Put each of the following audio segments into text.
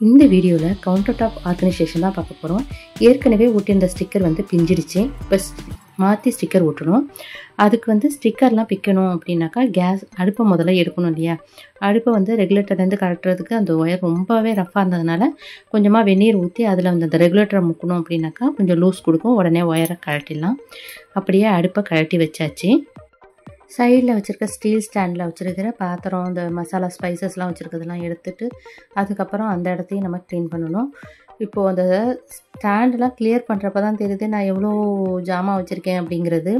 இந்த வீடியோவில் counter top organisation தான் பார்க்க போகிறோம். ஏற்கனவே ஒட்டியிருந்த ஸ்டிக்கர் வந்து பிஞ்சிடுச்சு. இப்போ மாற்றி ஸ்டிக்கர் ஒட்டணும். அதுக்கு வந்து ஸ்டிக்கர்லாம் பிக்கணும் அப்படின்னாக்கா கேஸ் அடுப்பை முதல்ல எடுக்கணும் இல்லையா. அடுப்பை வந்து ரெகுலேட்டர்லேருந்து கழட்டுறதுக்கு அந்த ஒயர் ரொம்பவே ரஃப்பாக இருந்ததுனால கொஞ்சமாக வெந்நீர் ஊற்றி அதில் வந்து அந்த ரெகுலேட்டரை முக்கணும் அப்படின்னாக்கா கொஞ்சம் லூஸ் கொடுக்கும். உடனே ஒயரை கழட்டிடலாம். அப்படியே அடுப்பை கழட்டி வச்சாச்சு. சைடில் வச்சுருக்க ஸ்டீல் ஸ்டாண்டில் வச்சுருக்கிற பாத்திரம், இந்த மசாலா ஸ்பைசஸ்லாம் வச்சுருக்கிறதெல்லாம் எடுத்துகிட்டு அதுக்கப்புறம் அந்த இடத்தையும் நம்ம க்ளீன் பண்ணணும். இப்போது அந்த ஸ்டாண்டெலாம் கிளியர் பண்ணுறப்ப தான் தெரியுது நான் எவ்வளோ ஜாமான் வச்சுருக்கேன் அப்படிங்கிறது.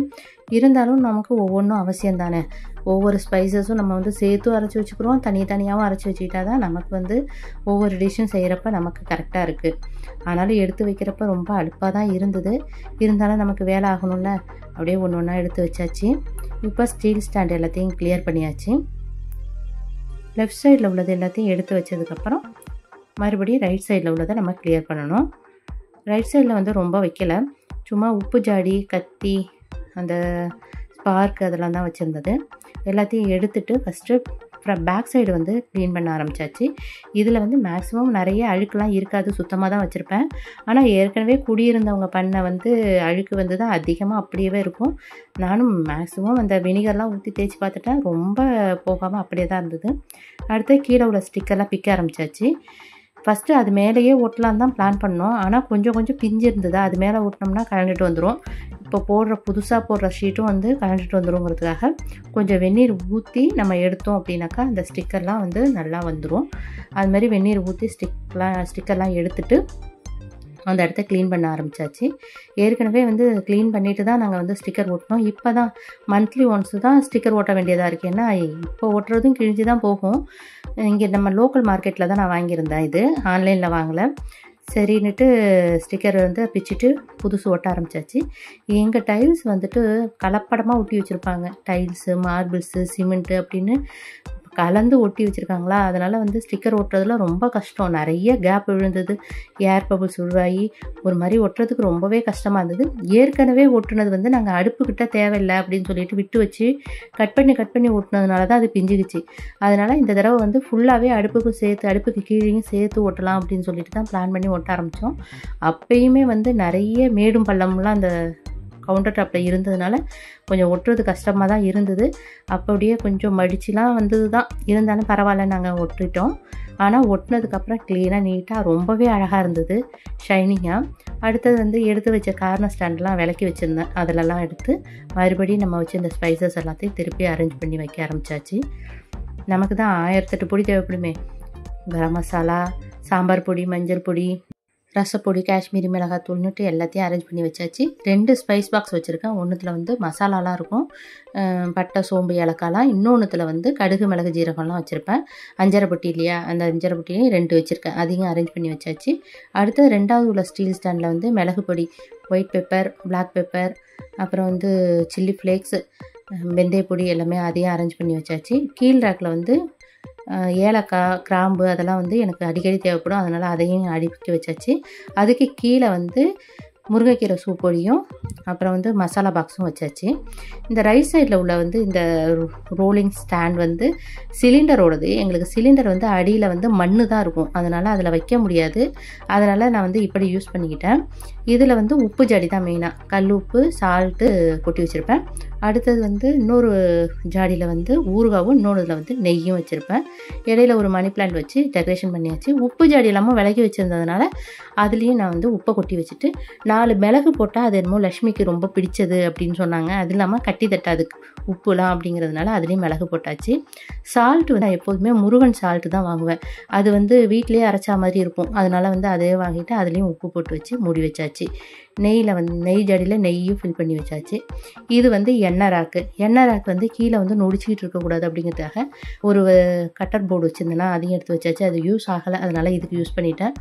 இருந்தாலும் நமக்கு ஒவ்வொன்றும் அவசியம் தானே. ஒவ்வொரு ஸ்பைசஸும் நம்ம வந்து சேர்த்தும் அரைச்சி வச்சுக்கிறோம், தனித்தனியாகவும் அரைச்சி வச்சுக்கிட்டா தான் நமக்கு வந்து ஒவ்வொரு டிஷ்ஷும் செய்கிறப்ப நமக்கு கரெக்டாக இருக்குது. ஆனாலும் எடுத்து வைக்கிறப்ப ரொம்ப அலுப்பாக தான் இருந்தது. இருந்தாலும் நமக்கு வேலை ஆகணும்ல, அப்படியே ஒன்று ஒன்றா எடுத்து வச்சாச்சு. இப்போ ஸ்டீல் ஸ்டாண்ட் எல்லாத்தையும் கிளியர் பண்ணியாச்சு. லெஃப்ட் சைடில் உள்ளது எல்லாத்தையும் எடுத்து வச்சதுக்கப்புறம் மறுபடியும் ரைட் சைடில் உள்ளதை நம்ம கிளியர் பண்ணணும். ரைட் சைடில் வந்து ரொம்ப வைக்கலை, சும்மா உப்பு ஜாடி, கத்தி, அந்த ஸ்பார்க் அதெல்லாம் தான் வச்சுருந்தது. எல்லாத்தையும் எடுத்துகிட்டு ஃபஸ்ட்டு பேக் சைடு வந்து க்ளீன் பண்ண ஆரம்பித்தாச்சு. இதில் வந்து மேக்ஸிமம் நிறைய அழுக்கெலாம் இருக்காது, சுத்தமாக தான் வச்சுருப்பேன். ஆனால் ஏற்கனவே குடியிருந்தவங்க பண்ண வந்து அழுக்கு வந்து தான் அதிகமாக அப்படியே இருக்கும். நானும் மேக்ஸிமம் அந்த வினிகர்லாம் ஊற்றி தேய்ச்சி பார்த்துட்டேன், ரொம்ப போகாமல் அப்படியே தான் இருந்தது. அடுத்து கீழே உள்ள ஸ்டிக்கர்லாம் பிக்க ஆரம்பித்தாச்சு. ஃபஸ்ட்டு அது மேலேயே ஒட்டலான்னு தான் பிளான் பண்ணோம். ஆனால் கொஞ்சம் பிஞ்சு இருந்தது, அது மேலே ஒட்டினோம்னா கலண்டுட்டு வந்துடும். இப்போ புதுசாக போடுற ஷீட்டும் வந்து கலண்டுட்டு வந்துடுங்கிறதுக்காக கொஞ்சம் வெந்நீர் ஊற்றி நம்ம எடுத்தோம் அப்படின்னாக்கா அந்த ஸ்டிக்கர்லாம் வந்து நல்லா வந்துடும். அதுமாதிரி வெந்நீர் ஊற்றி ஸ்டிக்கர்லாம் எடுத்துட்டு அந்த இடத்த க்ளீன் பண்ண ஆரம்பித்தாச்சு. ஏற்கனவே வந்து க்ளீன் பண்ணிவிட்டு தான் நாங்கள் வந்து ஸ்டிக்கர் ஓட்டினோம். இப்போ தான் மந்த்லி ஒன்ஸு தான் ஸ்டிக்கர் ஓட்ட வேண்டியதாக இருக்குது. ஏன்னா இப்போ ஓட்டுறதும் கிழிஞ்சு தான் போகும். இங்கே நம்ம லோக்கல் மார்க்கெட்டில் தான் நான் வாங்கியிருந்தேன், இது ஆன்லைனில் வாங்கலை. சரின்னுட்டு ஸ்டிக்கர் வந்து பிச்சுட்டு புதுசு ஓட்ட ஆரம்பித்தாச்சு. எங்கள் டைல்ஸ் வந்துட்டு கலப்படமாக ஒட்டி வச்சுருப்பாங்க. டைல்ஸு, மார்பிள்ஸு, சிமெண்ட்டு அப்படின்னு கலந்து ஒட்டி வச்சுருக்காங்களா, அதனால் வந்து ஸ்டிக்கர் ஒட்டுறதுல ரொம்ப கஷ்டம். நிறைய கேப் விழுந்தது, ஏர் பபிள்ஸ் உருவாகி ஒரு மாதிரி ஒட்டுறதுக்கு ரொம்பவே கஷ்டமாக இருந்தது. ஏற்கனவே ஒட்டுனது வந்து நாங்கள் அடுப்புக்கிட்ட தேவையில்லை அப்படின்னு சொல்லிட்டு விட்டு வச்சு கட் பண்ணி ஒட்டினதுனால தான் அது பிஞ்சுக்குச்சு. அதனால் இந்த தடவை வந்து ஃபுல்லாகவே அடுப்புக்கும் சேர்த்து, அடுப்புக்கு கீழேயும் சேர்த்து ஒட்டலாம் அப்படின்னு சொல்லிட்டு தான் பிளான் பண்ணி ஒட்ட ஆரம்பித்தோம். அப்பயுமே வந்து நிறைய மேடும் பள்ளம்லாம் அந்த கவுண்டர் டாப்பில் இருந்ததுனால கொஞ்சம் ஒட்டுறது கஷ்டமாக தான் இருந்தது. அப்படியே கொஞ்சம் மடிச்சுலாம் வந்தது தான், இருந்தாலும் பரவாயில்ல, நாங்கள் ஒட்டிட்டோம். ஆனால் ஒட்டினதுக்கப்புறம் க்ளீனாக நீட்டாக ரொம்பவே அழகாக இருந்தது, ஷைனிங்காக. அடுத்தது வந்து எடுத்து வச்ச கார்னர் ஸ்டாண்டெலாம் விளக்கி வச்சுருந்தேன், அதிலெல்லாம் எடுத்து மறுபடியும் நம்ம வச்சு இந்த ஸ்பைசஸ் எல்லாத்தையும் திருப்பி அரேஞ்ச் பண்ணி வைக்க ஆரம்பித்தாச்சு. நமக்கு தான் 1008 பொடி தேவைப்படுமே. கரம் மசாலா, சாம்பார் பொடி, மஞ்சள் பொடி, ரசப்பொடி, காஷ்மீரி மிளகாத்தூள்னுட்டு எல்லாத்தையும் அரேஞ்ச் பண்ணி வச்சாச்சு. 2 ஸ்பைஸ் பாக்ஸ் வச்சுருக்கேன். ஒன்றுத்தில் வந்து மசாலாலாம் இருக்கும், பட்டை, சோம்பு, ஏலக்காய்லாம். இன்னொன்றுத்தில் வந்து கடுகு, மிளகு, ஜீரகம்லாம் வச்சுருப்பேன். அஞ்சரை பொட்டி இல்லையா, அந்த அஞ்சரை பொட்டிலையும் 2 வச்சுருக்கேன், அதையும் அரேஞ்ச் பண்ணி வச்சாச்சு. அடுத்து 2வது உள்ள ஸ்டீல் ஸ்டாண்டில் வந்து மிளகு பொடி, ஒயிட் பெப்பர், பிளாக் பெப்பர், அப்புறம் வந்து சில்லி ஃப்ளேக்ஸ், வெந்தய பொடி எல்லாமே அதையும் அரேஞ்ச் பண்ணி வச்சாச்சு. கீழ் ரேக்கில் வந்து ஏலக்காய், கிராம்பு அதெல்லாம் வந்து எனக்கு அடிக்கடி தேவைப்படும், அதனால் அதையும் அடுக்கி வச்சாச்சு. அதுக்கு கீழே வந்து முருங்கைக்கீரை சூப் பொடியும் அப்புறம் வந்து மசாலா பாக்ஸும் வச்சாச்சு. இந்த ரைட் சைடில் உள்ள வந்து இந்த ரோலிங் ஸ்டாண்ட் வந்து சிலிண்டரோடது. எங்களுக்கு சிலிண்டர் வந்து அடியில் வந்து மண் தான் இருக்கும், அதனால் அதில் வைக்க முடியாது. அதனால் நான் வந்து இப்படி யூஸ் பண்ணிக்கிட்டேன். இதில் வந்து உப்பு ஜாடி தான் மெயினாக, கல் உப்பு, சால்ட்டு கொட்டி வச்சுருப்பேன். அடுத்தது வந்து இன்னொரு ஜாடியில் வந்து ஊறுகாவும், இன்னொன்றுல வந்து நெய்யும் வச்சுருப்பேன். இடையில ஒரு மணி பிளான்ட் வச்சு டெக்கரேஷன் பண்ணியாச்சு. உப்பு ஜாடி இல்லாமல் விலகி வச்சுருந்ததுனால அதுலேயும் நான் வந்து உப்பை கொட்டி வச்சுட்டு 4 மிளகு போட்டால் அது என்னமோ லக்ஷ்மிக்கு ரொம்ப பிடிச்சது அப்படின்னு சொன்னாங்க. அது இல்லாமல் கட்டி தட்டாது உப்புலாம் அப்படிங்கிறதுனால அதுலேயும் மிளகு போட்டாச்சு. சால்ட்டு வந்து நான் எப்போதுமே முருகன் சால்ட்டு தான் வாங்குவேன், அது வந்து வீட்டிலேயே அரைச்சா மாதிரி இருக்கும். அதனால் வந்து அதே வாங்கிட்டு அதுலேயும் உப்பு போட்டு வச்சு மூடி வச்சாச்சு. நெய்யில் வந்து நெய் ஜாடியில் நெய்யும் ஃபில் பண்ணி வச்சாச்சு. இது வந்து எண்ணெய் ரேக் வந்து கீழே வந்து நொடிச்சிக்கிட்டு இருக்கக்கூடாது அப்படிங்கிறதுக்காக ஒரு கட்டர் போர்டு வச்சுருந்தேன்னா அதையும் எடுத்து வச்சாச்சு. அது யூஸ் ஆகலை, அதனால் இதுக்கு யூஸ் பண்ணிட்டேன்.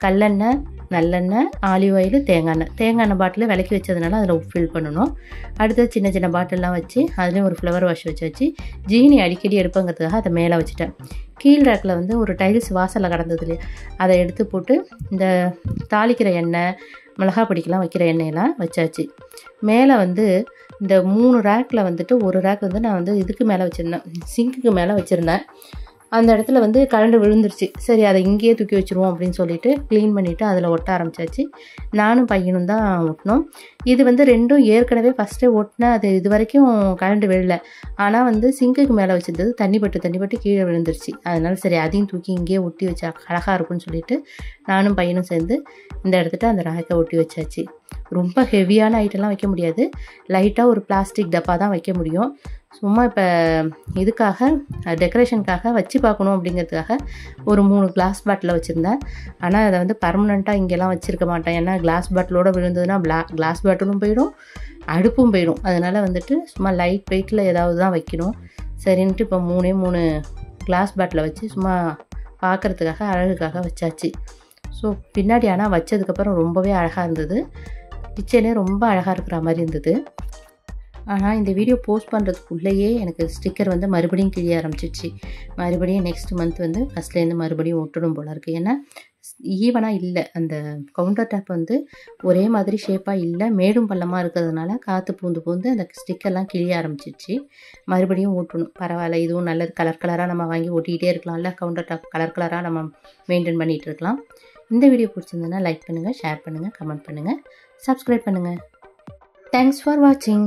கல்லெண்ணெய், நல்லெண்ணெய், ஆலிவ் ஆயில், தேங்காய் எண்ணெய் பாட்டில் விளக்கி வச்சதுனால அதில் ஃபில் பண்ணணும். அடுத்தது சின்ன பாட்டிலெலாம் வச்சு அதுலேயும் ஒரு ஃப்ளவர் வாஷ் வச்சாச்சு. ஜீனி அடிக்கடி எடுப்பங்கிறதுக்காக அதை மேலே வச்சுட்டேன். கீழ் ரேக்கில் வந்து ஒரு டைல்ஸ் வாசலில் கிடந்தது இல்லையா, அதை எடுத்து போட்டு இந்த தாளிக்கிற எண்ணெய், மிளகா பொடிக்கெலாம் வைக்கிற எண்ணெயெல்லாம் வச்சாச்சு. மேலே வந்து இந்த 3 ரேக்கில் வந்துட்டு ஒரு ரேக் வந்து நான் வந்து இதுக்கு மேலே வச்சுருந்தேன், சிங்க்குக்கு மேலே வச்சுருந்தேன். அந்த இடத்துல வந்து கரண்ட் விழுந்துருச்சு. சரி அதை இங்கேயே தூக்கி வச்சுருவோம் அப்படின்னு சொல்லிட்டு க்ளீன் பண்ணிவிட்டு அதில் ஒட்ட ஆரம்பிச்சாச்சு. நானும் பையனும் தான் ஒட்டினோம். இது வந்து 2ம் ஏற்கனவே ஃபஸ்ட்டே ஒட்டினேன். அது இது வரைக்கும் கரண்ட் விழல. ஆனால் வந்து சிங்குக்கு மேலே வச்சுருந்தது தண்ணி பட்டு கீழே விழுந்துருச்சு. அதனால சரி அதையும் தூக்கி இங்கேயே ஒட்டி வச்சா அழகாக இருக்கும்னு சொல்லிட்டு நானும் பையனும் சேர்ந்து இந்த இடத்துட்ட அந்த ரேக்கை ஒட்டி வச்சாச்சு. ரொம்ப ஹெவியான ஐட்டம்லாம் வைக்க முடியாது. லைட்டாக ஒரு பிளாஸ்டிக் டப்பா தான் வைக்க முடியும். சும்மா இப்போ இதுக்காக டெக்கரேஷனுக்காக வச்சு பார்க்கணும் அப்படிங்கிறதுக்காக ஒரு 3 கிளாஸ் பாட்டில் வச்சுருந்தேன். ஆனால் அதை வந்து பர்மனெண்ட்டாக இங்கெல்லாம் வச்சுருக்க மாட்டேன். ஏன்னா கிளாஸ் பாட்டிலோடு விழுந்ததுன்னா கிளாஸ் பாட்டிலும் போயிடும், அடுப்பும் போயிடும். அதனால் வந்துட்டு சும்மா லைட் வெயிட்டில் ஏதாவது தான் வைக்கணும். சரின்ட்டு இப்போ 3 கிளாஸ் பாட்டில் வச்சு சும்மா பார்க்குறதுக்காக அழகுக்காக வச்சாச்சு. ஸோ பின்னாடி ஆனால் வச்சதுக்கப்புறம் ரொம்பவே அழகாக இருந்தது. கிச்சனே ரொம்ப அழகாக இருக்கிற மாதிரி இருந்தது. ஆனால் இந்த வீடியோ போஸ்ட் பண்ணுறதுக்குள்ளேயே எனக்கு ஸ்டிக்கர் வந்து மறுபடியும் கிழிய ஆரம்பிச்சிச்சு. மறுபடியும் நெக்ஸ்ட் மந்த் வந்து ஃபஸ்ட்லேருந்து மறுபடியும் ஒட்டணும் போல இருக்குது. ஏன்னா ஈவனாக இல்லை, அந்த கவுண்டர் டாப் வந்து ஒரே மாதிரி ஷேப்பாக இல்லை, மேடும் பள்ளமாக இருக்கிறதுனால காற்று பூந்து அந்த ஸ்டிக்கர்லாம் கிழிய ஆரம்பிச்சிச்சு. மறுபடியும் ஓட்டணும். பரவாயில்ல, இதுவும் நல்லது. கலராக நம்ம வாங்கி ஒட்டிக்கிட்டே இருக்கலாம்ல. கவுண்டர் டாப் கலராக நம்ம மெயின்டைன் பண்ணிகிட்டு இருக்கலாம். இந்த வீடியோ பிடிச்சிருந்ததுன்னா லைக் பண்ணுங்கள், ஷேர் பண்ணுங்கள், கமெண்ட் பண்ணுங்கள், சப்ஸ்கிரைப் பண்ணுங்கள். தேங்க்ஸ் ஃபார் வாட்சிங்.